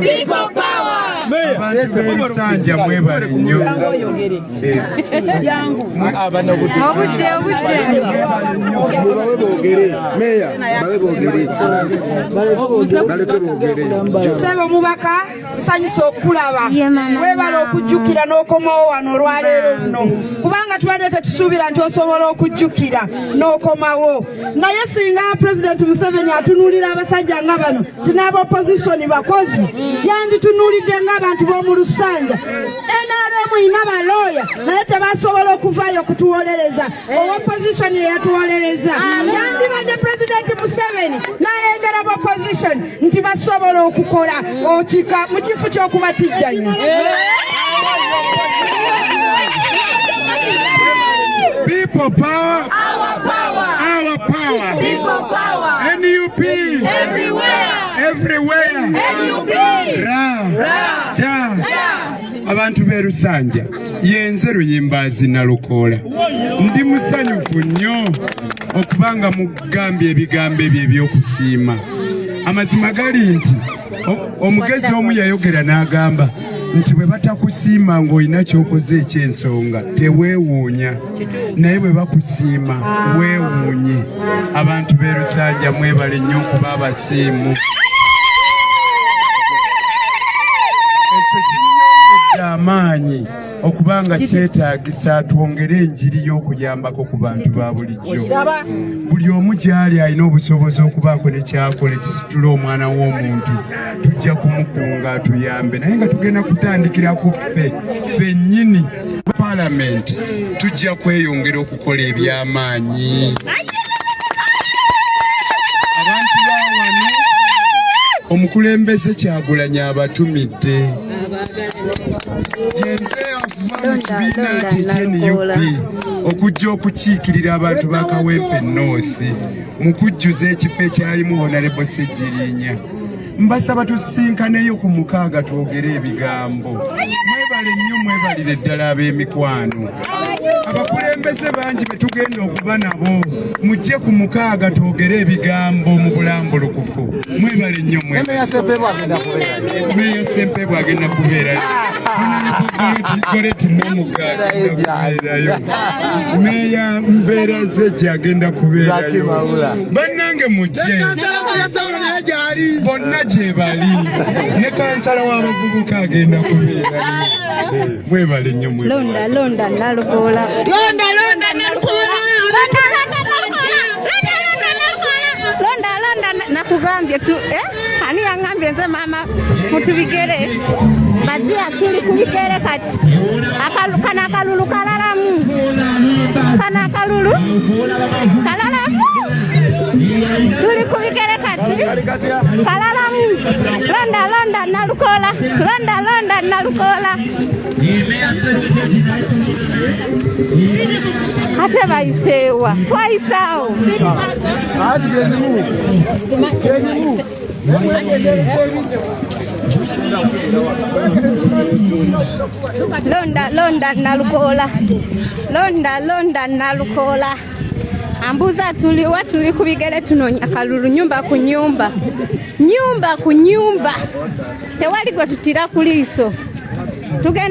People power. Sanja mwebale nnyo. Sebo mubaka nsanyusa okulaba webala okujjukira n'okomawo wano olwaleero luno kubanga tubadde tetusuubira nti osobola okujjukira n'okomawo naye singa Pulezidenti Museveni atunuulira abasajja nga bano tinaaba opozisoni bakozi yanditunuulidde ng'abantu b'omu Lusanja NRM ina balooya naye tebasobola okuvaayo okutuwolereza opozisoni eyatuwolereza yandibadde Pulezidenti Museveni n'alengera opozisoni nti basobola okukola okika mu kifo ky'okubatijjanya. People power. Our power. Our power. People power. NUP. Everywhere. Everywhere. NUP. Ra. Ja. Abantu b'e Lusanja yenze Luyimbazi Nalukoola ndi musanyufu nnyo okubanga mugambye ebigambo ebyo eby'okusiima. Amazima gali nti omugezi omu yayogera n'agamba nti bwe batakusiima ng'olina ky'okoze eky'ensonga teweewuunya naye bwe bakusiima weewuunye. Abantu b'e Lusanja mwebale nnyo okuba abasiimu. Amaanyi okubanga kyetaagisa twongere enjiri y'okuyambako ku bantu ba bulijjo. Buli omu gy'ali alina obusobozi okubaako ne kyakola ekisitula omwana w'omuntu tujja kumukunga atuyambe naye nga tugenda kutandikira ku ffe nnyini Paalamenti tujja kweyongera okukola eby'amaanyi. Abantu ba wano omukulembeze Kyagulanyi abatumidde. Yenze okuva mu kibiina kye NUP okujja okukiikirira abantu ba Kawempe North mu kujjuza ekifo ekyalimu Honorable Ssejjirinya. Mbasaba tusinkaneyo ku mukaaga twogere ebigambo. Mwebale nnyo mwebalire ddala ab'emikwano. Abakulembeze bangi be tugenda okuba nabo mujje ku mukaaga twogere ebigambo mu bulambulukufu. Mwebale nnyo mwebale. Meya Sempebwa agenda kubeerayo. Goreti Namuga agenda kubeerayo. Meya Mbeera Zejje agenda kubeerayo. Bannange mujje. Bonna gye bali. Ne kansala w'abavubuka agenda kubeerayo. Mwebale nnyo mwebale. Londa Nalukoola. Londa Nalukoola. Londa nakugambye tu ani yangambye nze mama mutubigere bajja tuli kubigere kati kana akalulu kalalamu kalalamu tuli kubigere kati kalalamu. Londa Nalukoola. Ate bayiseewa twayisaawo Londa Nalukoola. Ambuza tuli kubigere tunoonya kalulu nyumba ku nyumba tewali gwe tutira ku liiso tugenda